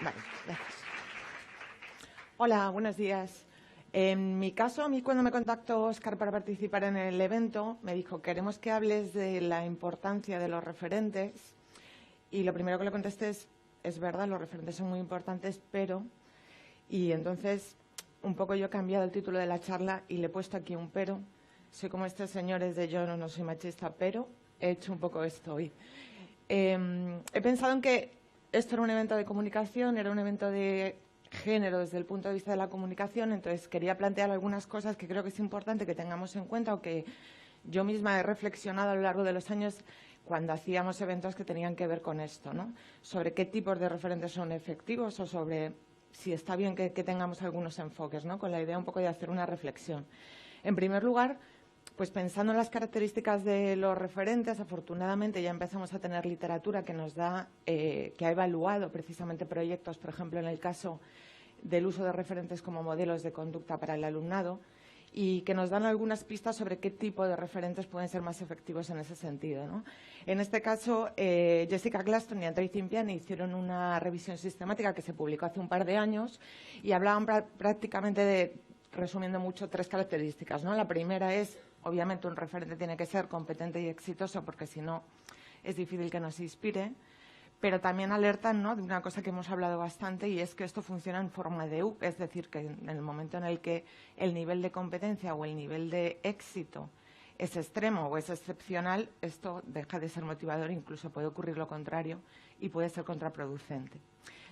Vale, gracias. Hola, buenos días. En mi caso, a mí cuando me contactó Óscar para participar en el evento, me dijo, queremos que hables de la importancia de los referentes. Y lo primero que le contesté es verdad, los referentes son muy importantes, pero... Y entonces, un poco yo he cambiado el título de la charla y le he puesto aquí un pero. Soy como este señor, es de yo no soy machista, pero he hecho un poco esto hoy. He pensado en que esto era un evento de comunicación, era un evento de género desde el punto de vista de la comunicación, entonces quería plantear algunas cosas que creo que es importante que tengamos en cuenta o que yo misma he reflexionado a lo largo de los años cuando hacíamos eventos que tenían que ver con esto, ¿no? Sobre qué tipos de referentes son efectivos o sobre si está bien que tengamos algunos enfoques, ¿no? Con la idea un poco de hacer una reflexión. En primer lugar, pues pensando en las características de los referentes, afortunadamente ya empezamos a tener literatura que nos da, que ha evaluado precisamente proyectos, por ejemplo, en el caso del uso de referentes como modelos de conducta para el alumnado, y que nos dan algunas pistas sobre qué tipo de referentes pueden ser más efectivos en ese sentido, ¿no? En este caso, Jessica Glaston y Andrei Cimpiani hicieron una revisión sistemática que se publicó hace un par de años y hablaban prácticamente de, resumiendo mucho, tres características, ¿no? La primera es, obviamente, un referente tiene que ser competente y exitoso porque si no es difícil que nos inspire, pero también alertan, ¿no?, de una cosa que hemos hablado bastante y es que esto funciona en forma de U, es decir, que en el momento en el que el nivel de competencia o el nivel de éxito es extremo o es excepcional, esto deja de ser motivador, incluso puede ocurrir lo contrario y puede ser contraproducente.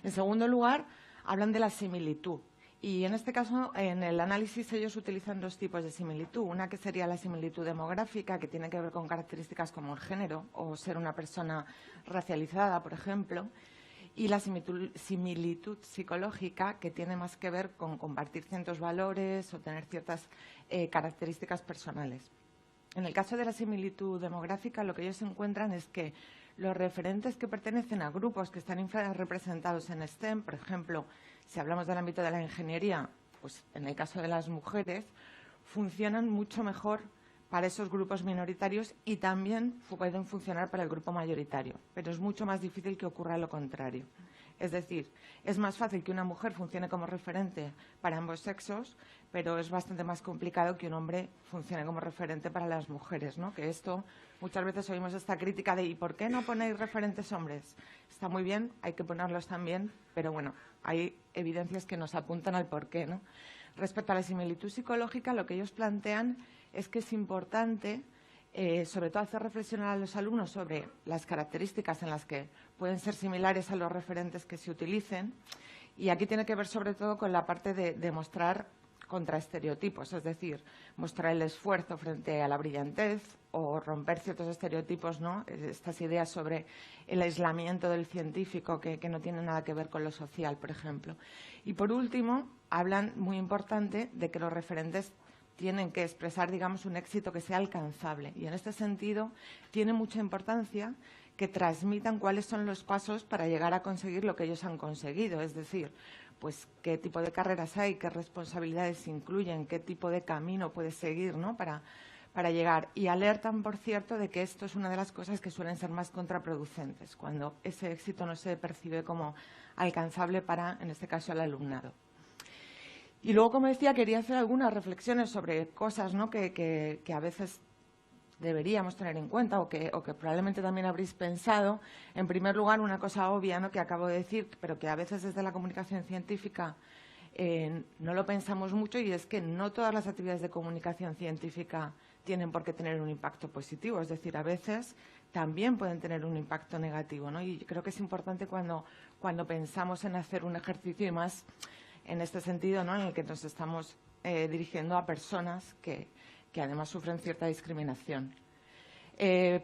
En segundo lugar, hablan de la similitud. Y en este caso, en el análisis, ellos utilizan dos tipos de similitud. Una que sería la similitud demográfica, que tiene que ver con características como el género o ser una persona racializada, por ejemplo. Y la similitud psicológica, que tiene más que ver con compartir ciertos valores o tener ciertas características personales. En el caso de la similitud demográfica, lo que ellos encuentran es que los referentes que pertenecen a grupos que están representados en STEM, por ejemplo, si hablamos del ámbito de la ingeniería, pues en el caso de las mujeres, funcionan mucho mejor para esos grupos minoritarios y también pueden funcionar para el grupo mayoritario, pero es mucho más difícil que ocurra lo contrario. Es decir, es más fácil que una mujer funcione como referente para ambos sexos, pero es bastante más complicado que un hombre funcione como referente para las mujeres, ¿no? Que esto, muchas veces oímos esta crítica de ¿y por qué no ponéis referentes hombres? Está muy bien, hay que ponerlos también, pero bueno, hay evidencias que nos apuntan al porqué, ¿no? Respecto a la similitud psicológica, lo que ellos plantean es que es importante, sobre todo, hacer reflexionar a los alumnos sobre las características en las que pueden ser similares a los referentes que se utilicen. Y aquí tiene que ver sobre todo con la parte de mostrar contraestereotipos, es decir, mostrar el esfuerzo frente a la brillantez o romper ciertos estereotipos, ¿no? Estas ideas sobre el aislamiento del científico que no tienen nada que ver con lo social, por ejemplo. Y por último, hablan, muy importante, de que los referentes tienen que expresar, digamos, un éxito que sea alcanzable. Y en este sentido tiene mucha importancia que transmitan cuáles son los pasos para llegar a conseguir lo que ellos han conseguido. Es decir, pues qué tipo de carreras hay, qué responsabilidades incluyen, qué tipo de camino puedes seguir, ¿no?, para llegar. Y alertan, por cierto, de que esto es una de las cosas que suelen ser más contraproducentes, cuando ese éxito no se percibe como alcanzable para, en este caso, el alumnado. Y luego, como decía, quería hacer algunas reflexiones sobre cosas, ¿no?, que a veces deberíamos tener en cuenta o que probablemente también habréis pensado. En primer lugar, una cosa obvia, ¿no?, que acabo de decir, pero que a veces desde la comunicación científica no lo pensamos mucho, y es que no todas las actividades de comunicación científica tienen por qué tener un impacto positivo. Es decir, a veces también pueden tener un impacto negativo, ¿no? Y creo que es importante cuando pensamos en hacer un ejercicio, y más en este sentido, ¿no?, en el que nos estamos dirigiendo a personas que además sufren cierta discriminación.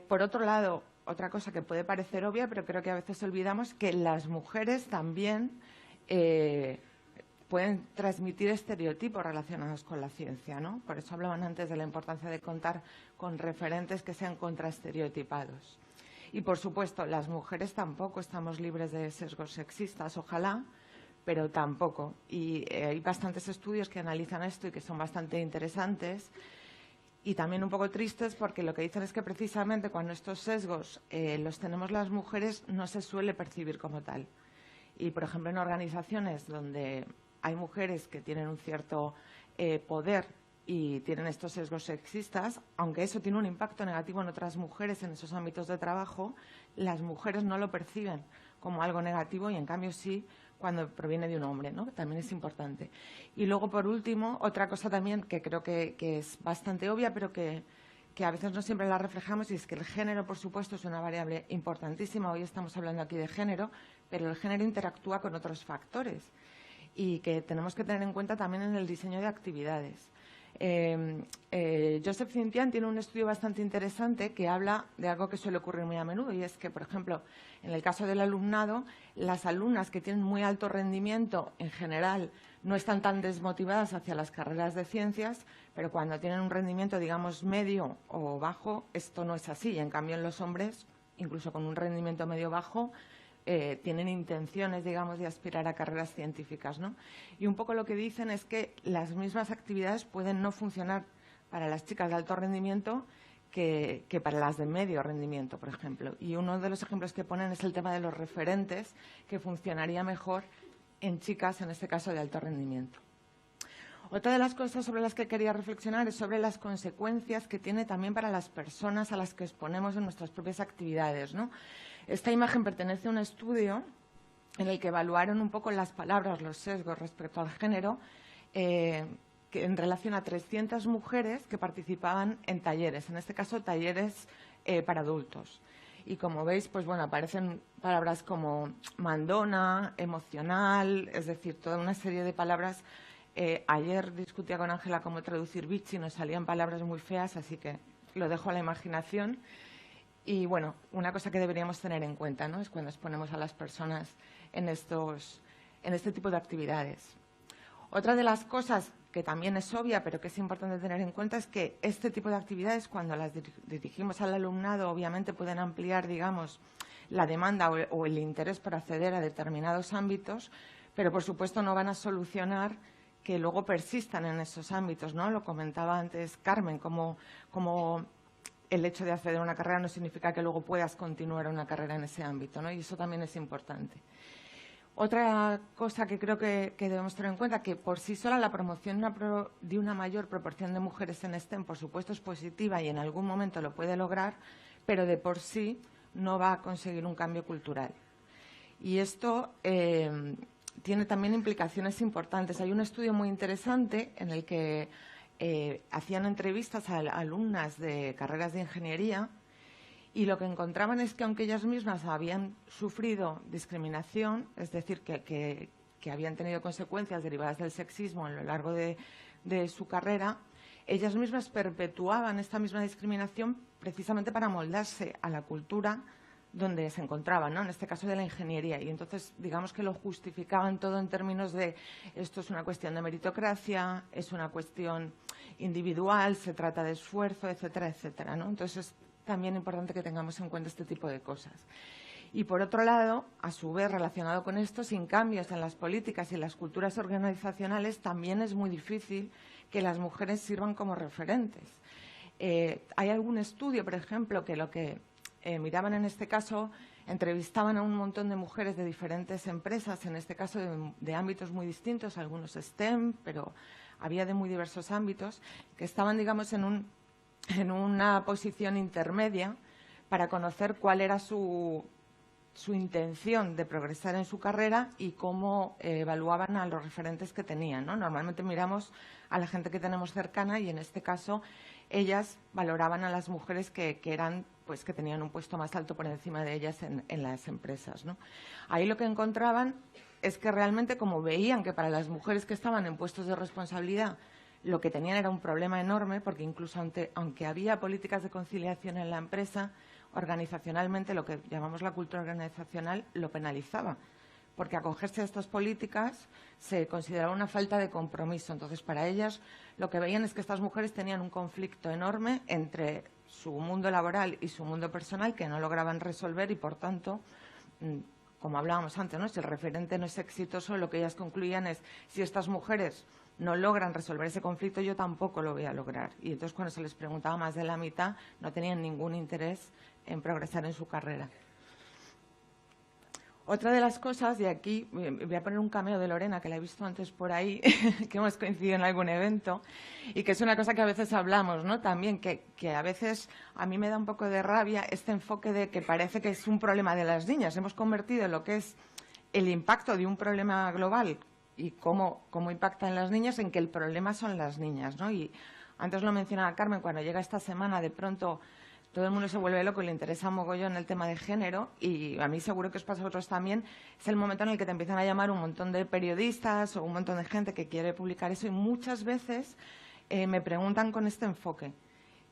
Por otro lado, otra cosa que puede parecer obvia, pero creo que a veces olvidamos, que las mujeres también pueden transmitir estereotipos relacionados con la ciencia, ¿no? Por eso hablaban antes de la importancia de contar con referentes que sean contraestereotipados. Y, por supuesto, las mujeres tampoco estamos libres de sesgos sexistas, ojalá, pero tampoco. Y hay bastantes estudios que analizan esto y que son bastante interesantes y también un poco tristes, porque lo que dicen es que precisamente cuando estos sesgos los tenemos las mujeres no se suele percibir como tal. Y, por ejemplo, en organizaciones donde hay mujeres que tienen un cierto poder y tienen estos sesgos sexistas, aunque eso tiene un impacto negativo en otras mujeres en esos ámbitos de trabajo, las mujeres no lo perciben como algo negativo y, en cambio, sí cuando proviene de un hombre, ¿no? También es importante. Y luego, por último, otra cosa también que creo que es bastante obvia, pero que a veces no siempre la reflejamos, y es que el género, por supuesto, es una variable importantísima. Hoy estamos hablando aquí de género, pero el género interactúa con otros factores y que tenemos que tener en cuenta también en el diseño de actividades. Joseph Cintián tiene un estudio bastante interesante que habla de algo que suele ocurrir muy a menudo, y es que, por ejemplo, en el caso del alumnado, las alumnas que tienen muy alto rendimiento, en general, no están tan desmotivadas hacia las carreras de ciencias, pero cuando tienen un rendimiento, digamos, medio o bajo, esto no es así. En cambio, en los hombres, incluso con un rendimiento medio-bajo, tienen intenciones, digamos, de aspirar a carreras científicas, ¿no? Y un poco lo que dicen es que las mismas actividades pueden no funcionar para las chicas de alto rendimiento que para las de medio rendimiento, por ejemplo. Y uno de los ejemplos que ponen es el tema de los referentes, que funcionaría mejor en chicas, en este caso, de alto rendimiento. Otra de las cosas sobre las que quería reflexionar es sobre las consecuencias que tiene también para las personas a las que exponemos en nuestras propias actividades, ¿no? Esta imagen pertenece a un estudio en el que evaluaron un poco las palabras, los sesgos respecto al género, que en relación a 300 mujeres que participaban en talleres, en este caso talleres para adultos. Y como veis, pues bueno, aparecen palabras como mandona, emocional, es decir, toda una serie de palabras. Ayer discutía con Ángela cómo traducir bitch y nos salían palabras muy feas, así que lo dejo a la imaginación. Y bueno, una cosa que deberíamos tener en cuenta, ¿no?, es cuando exponemos a las personas en este tipo de actividades. Otra de las cosas que también es obvia, pero que es importante tener en cuenta, es que este tipo de actividades, cuando las dirigimos al alumnado, obviamente pueden ampliar, digamos, la demanda o el interés por acceder a determinados ámbitos, pero por supuesto no van a solucionar que luego persistan en esos ámbitos, ¿no? Lo comentaba antes Carmen, como el hecho de acceder a una carrera no significa que luego puedas continuar una carrera en ese ámbito, ¿no? Y eso también es importante. Otra cosa que creo que debemos tener en cuenta, que por sí sola la promoción de una mayor proporción de mujeres en STEM, por supuesto, es positiva y en algún momento lo puede lograr, pero de por sí no va a conseguir un cambio cultural. Y esto tiene también implicaciones importantes. Hay un estudio muy interesante en el que hacían entrevistas a alumnas de carreras de ingeniería y lo que encontraban es que aunque ellas mismas habían sufrido discriminación, es decir, que habían tenido consecuencias derivadas del sexismo a lo largo de su carrera, ellas mismas perpetuaban esta misma discriminación precisamente para moldarse a la cultura donde se encontraban, ¿no?, en este caso de la ingeniería. Y entonces, digamos que lo justificaban todo en términos de esto es una cuestión de meritocracia, es una cuestión individual, se trata de esfuerzo, etcétera, etcétera, ¿no? Entonces, es también importante que tengamos en cuenta este tipo de cosas. Y, por otro lado, a su vez, relacionado con esto, sin cambios en las políticas y en las culturas organizacionales, también es muy difícil que las mujeres sirvan como referentes. Hay algún estudio, por ejemplo, que lo que miraban en este caso, entrevistaban a un montón de mujeres de diferentes empresas, en este caso de ámbitos muy distintos, algunos STEM, pero había de muy diversos ámbitos, que estaban, digamos, en una posición intermedia para conocer cuál era su intención de progresar en su carrera y cómo evaluaban a los referentes que tenían, ¿no? Normalmente miramos a la gente que tenemos cercana y, en este caso, ellas valoraban a las mujeres que tenían un puesto más alto por encima de ellas en las empresas, ¿no? Ahí lo que encontraban es que realmente, como veían que para las mujeres que estaban en puestos de responsabilidad lo que tenían era un problema enorme, porque incluso aunque había políticas de conciliación en la empresa, organizacionalmente lo que llamamos la cultura organizacional lo penalizaba, porque acogerse a estas políticas se consideraba una falta de compromiso. Entonces, para ellas lo que veían es que estas mujeres tenían un conflicto enorme entre su mundo laboral y su mundo personal que no lograban resolver y, por tanto, como hablábamos antes, ¿no?, si el referente no es exitoso, lo que ellas concluían es: si estas mujeres no logran resolver ese conflicto, yo tampoco lo voy a lograr. Y entonces, cuando se les preguntaba, más de la mitad no tenían ningún interés en progresar en su carrera. Otra de las cosas, y aquí voy a poner un cameo de Lorena, que la he visto antes por ahí, que hemos coincidido en algún evento, y que es una cosa que a veces hablamos, ¿no? También, que a veces a mí me da un poco de rabia este enfoque de que parece que es un problema de las niñas. Hemos convertido lo que es el impacto de un problema global y cómo impacta en las niñas en que el problema son las niñas, ¿no? Y antes lo mencionaba Carmen, cuando llega esta semana, de pronto todo el mundo se vuelve loco y le interesa mogollón el tema de género, y a mí seguro que os pasa a vosotros también. Es el momento en el que te empiezan a llamar un montón de periodistas o un montón de gente que quiere publicar eso, y muchas veces me preguntan con este enfoque.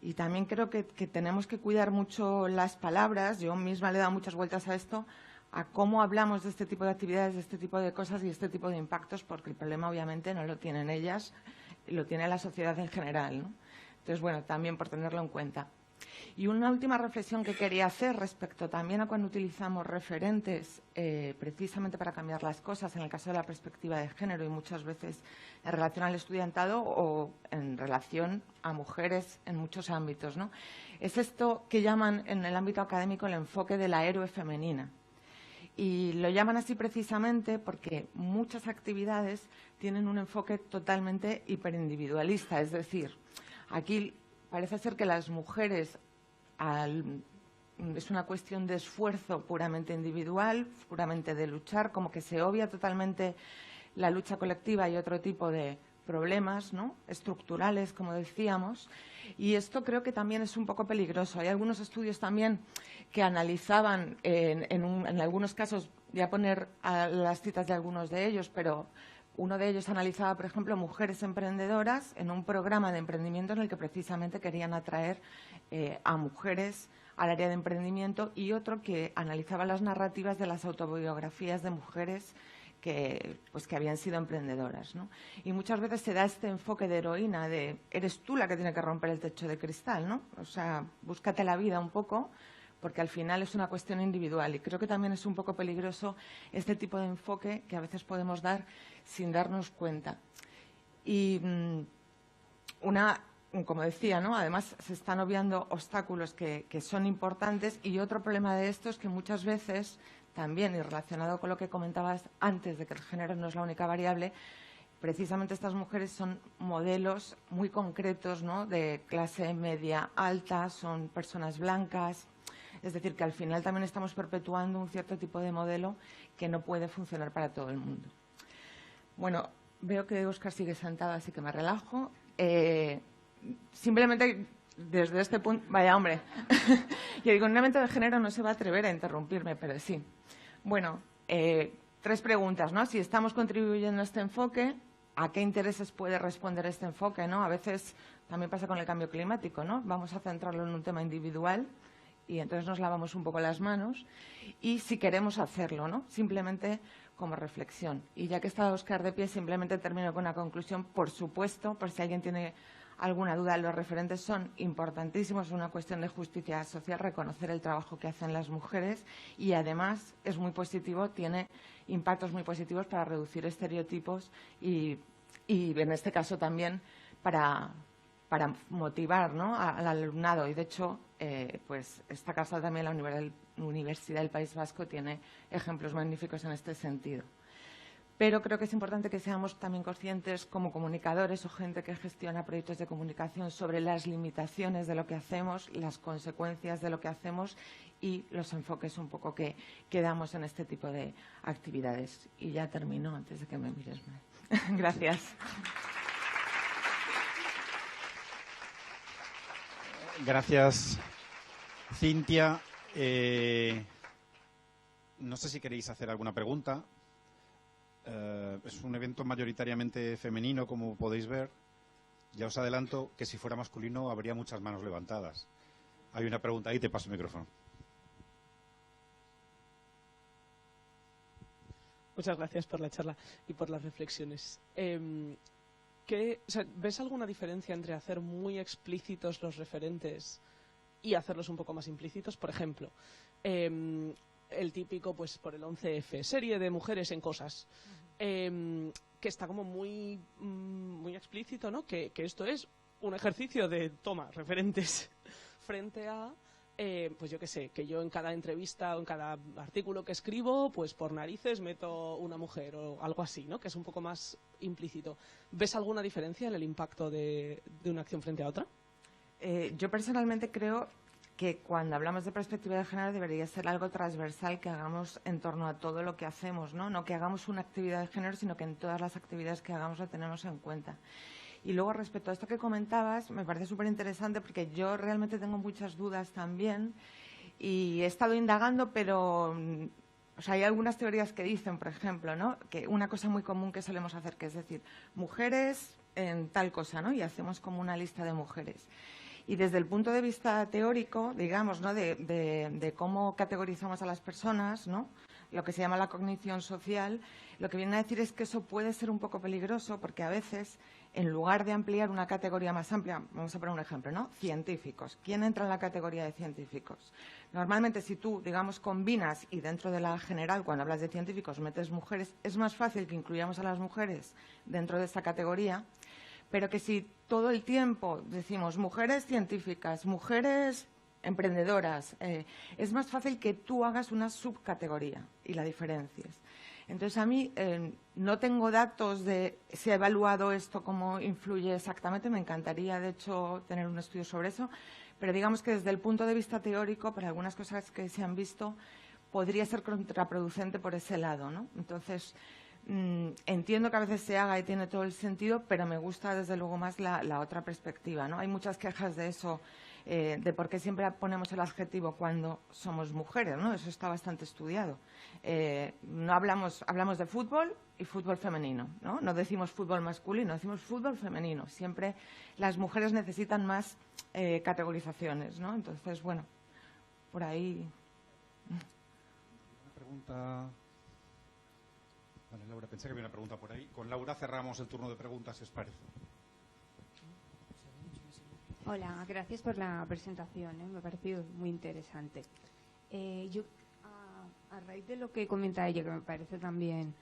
Y también creo que tenemos que cuidar mucho las palabras. Yo misma le he dado muchas vueltas a esto, a cómo hablamos de este tipo de actividades, de este tipo de cosas y este tipo de impactos, porque el problema obviamente no lo tienen ellas, lo tiene la sociedad en general, ¿no? Entonces, bueno, también por tenerlo en cuenta. Y una última reflexión que quería hacer respecto también a cuando utilizamos referentes precisamente para cambiar las cosas, en el caso de la perspectiva de género y muchas veces en relación al estudiantado o en relación a mujeres en muchos ámbitos, ¿no? Es esto que llaman en el ámbito académico el enfoque de la héroe femenina. Y lo llaman así precisamente porque muchas actividades tienen un enfoque totalmente hiperindividualista. Es decir, aquí parece ser que las mujeres es una cuestión de esfuerzo puramente individual, puramente de luchar, como que se obvia totalmente la lucha colectiva y otro tipo de problemas, ¿no?, estructurales, como decíamos. Y esto creo que también es un poco peligroso. Hay algunos estudios también que analizaban, en algunos casos, voy a poner las citas de algunos de ellos, pero uno de ellos analizaba, por ejemplo, mujeres emprendedoras en un programa de emprendimiento en el que precisamente querían atraer a mujeres al área de emprendimiento, y otro que analizaba las narrativas de las autobiografías de mujeres que habían sido emprendedoras, ¿no? Y muchas veces se da este enfoque de heroína, de eres tú la que tiene que romper el techo de cristal, ¿no? O sea, búscate la vida un poco, porque al final es una cuestión individual. Y creo que también es un poco peligroso este tipo de enfoque que a veces podemos dar sin darnos cuenta. Y como decía, ¿no?, además se están obviando obstáculos que son importantes, y otro problema de esto es que muchas veces también, y relacionado con lo que comentabas antes de que el género no es la única variable, precisamente estas mujeres son modelos muy concretos, ¿no?, de clase media alta, son personas blancas. Es decir, que al final también estamos perpetuando un cierto tipo de modelo que no puede funcionar para todo el mundo. Bueno, veo que Óscar sigue sentado, así que me relajo. Simplemente desde este punto... Vaya, hombre. Yo digo, en un evento de género no se va a atrever a interrumpirme, pero sí. Bueno, 3 preguntas, ¿no? Si estamos contribuyendo a este enfoque, ¿a qué intereses puede responder este enfoque, ¿no? A veces también pasa con el cambio climático, ¿no? Vamos a centrarlo en un tema individual y entonces nos lavamos un poco las manos. Y si queremos hacerlo, ¿no?, simplemente como reflexión. Y ya que está Óscar de pie, simplemente termino con una conclusión. Por supuesto, por si alguien tiene alguna duda, los referentes son importantísimos. Es una cuestión de justicia social reconocer el trabajo que hacen las mujeres, y además es muy positivo, tiene impactos muy positivos para reducir estereotipos y en este caso también para motivar, ¿no?, al alumnado. Y de hecho, pues esta casa también, la Universidad del País Vasco, tiene ejemplos magníficos en este sentido. Pero creo que es importante que seamos también conscientes como comunicadores o gente que gestiona proyectos de comunicación sobre las limitaciones de lo que hacemos, las consecuencias de lo que hacemos y los enfoques un poco que damos en este tipo de actividades. Y ya termino antes de que me mires mal. Gracias. Gracias, Cintia. No sé si queréis hacer alguna pregunta. Es un evento mayoritariamente femenino, como podéis ver. Ya os adelanto que si fuera masculino habría muchas manos levantadas. Hay una pregunta ahí, te paso el micrófono. Muchas gracias por la charla y por las reflexiones. ¿Ves alguna diferencia entre hacer muy explícitos los referentes y hacerlos un poco más implícitos? Por ejemplo, el típico, pues por el 11F, serie de mujeres en cosas, que está como muy explícito, ¿no? Que esto es un ejercicio de toma referentes frente a pues yo qué sé, que yo en cada entrevista o en cada artículo que escribo, pues por narices meto una mujer o algo así, ¿no? Que es un poco más implícito. ¿Ves alguna diferencia en el impacto de una acción frente a otra? Yo personalmente creo que cuando hablamos de perspectiva de género debería ser algo transversal que hagamos en torno a todo lo que hacemos, ¿no? No que hagamos una actividad de género, sino que en todas las actividades que hagamos lo tenemos en cuenta. Y luego, respecto a esto que comentabas, me parece súper interesante porque yo realmente tengo muchas dudas también y he estado indagando, pero o sea, hay algunas teorías que dicen, por ejemplo, ¿no? Que una cosa muy común que solemos hacer, que es decir, mujeres en tal cosa, ¿no? Y hacemos como una lista de mujeres. Y desde el punto de vista teórico, digamos, ¿no? de cómo categorizamos a las personas, ¿no? Lo que se llama la cognición social, lo que viene a decir es que eso puede ser un poco peligroso porque a veces, en lugar de ampliar una categoría más amplia, vamos a poner un ejemplo, ¿no? Científicos. ¿Quién entra en la categoría de científicos? Normalmente, si tú, digamos, combinas y dentro de la general, cuando hablas de científicos, metes mujeres, es más fácil que incluyamos a las mujeres dentro de esta categoría, pero que si todo el tiempo decimos mujeres científicas, mujeres emprendedoras, es más fácil que tú hagas una subcategoría y la diferencies. Entonces, a mí no tengo datos de si ha evaluado esto, cómo influye exactamente. Me encantaría, de hecho, tener un estudio sobre eso. Pero digamos que desde el punto de vista teórico, para algunas cosas que se han visto, podría ser contraproducente por ese lado, ¿no? Entonces, entiendo que a veces se haga y tiene todo el sentido, pero me gusta, desde luego, más la otra perspectiva, ¿no? Hay muchas quejas de eso, de por qué siempre ponemos el adjetivo cuando somos mujeres, ¿no? Eso está bastante estudiado. No hablamos de fútbol y fútbol femenino, ¿no? No decimos fútbol masculino, decimos fútbol femenino. Siempre las mujeres necesitan más categorizaciones, ¿no? Entonces, bueno, por ahí. Una pregunta. Vale, Laura, pensé que había una pregunta por ahí. Con Laura cerramos el turno de preguntas, si os parece. Hola, gracias por la presentación, me ha parecido muy interesante. Yo, a raíz de lo que comenta ella, que me parece también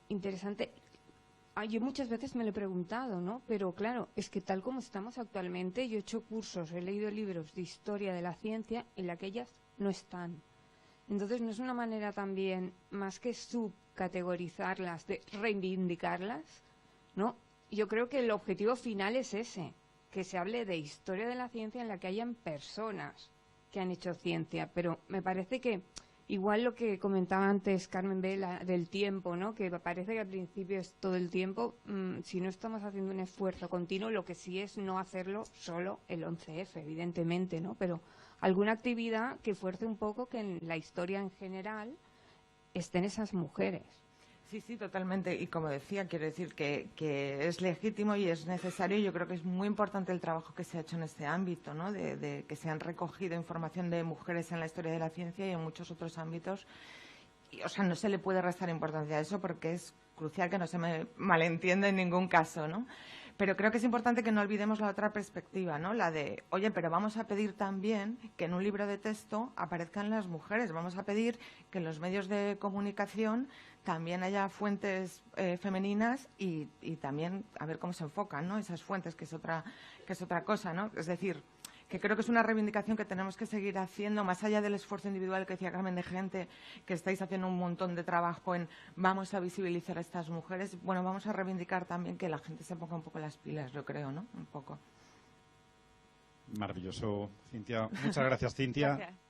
interesante, yo muchas veces me lo he preguntado, ¿no? Pero claro, es que tal como estamos actualmente, yo he hecho cursos, he leído libros de historia de la ciencia en la que ellas no están. Entonces, ¿no es una manera también, más que subcategorizarlas, de reivindicarlas, ¿no? Yo creo que el objetivo final es ese, que se hable de historia de la ciencia en la que hayan personas que han hecho ciencia, pero me parece que igual lo que comentaba antes Carmen B, del tiempo, ¿no? Que parece que al principio es todo el tiempo, si no estamos haciendo un esfuerzo continuo, lo que sí es no hacerlo solo el 11F, evidentemente, ¿no? Pero alguna actividad que fuerce un poco que en la historia en general estén esas mujeres. Sí, sí, totalmente. Y como decía, quiero decir que es legítimo y es necesario. Yo creo que es muy importante el trabajo que se ha hecho en este ámbito, ¿no? De que se han recogido información de mujeres en la historia de la ciencia y en muchos otros ámbitos. Y, o sea, no se le puede restar importancia a eso porque es crucial que no se me malentienda en ningún caso, ¿no? Pero creo que es importante que no olvidemos la otra perspectiva, ¿no? La de, oye, pero vamos a pedir también que en un libro de texto aparezcan las mujeres. Vamos a pedir que en los medios de comunicación también haya fuentes femeninas y también a ver cómo se enfocan, ¿no? Esas fuentes, que es otra cosa, ¿no? Es decir, que creo que es una reivindicación que tenemos que seguir haciendo, más allá del esfuerzo individual que decía Carmen, de gente que estáis haciendo un montón de trabajo en vamos a visibilizar a estas mujeres. Bueno, vamos a reivindicar también que la gente se ponga un poco las pilas, yo creo, ¿no? Un poco. Maravilloso, Cintia. Muchas gracias, Cintia. Gracias.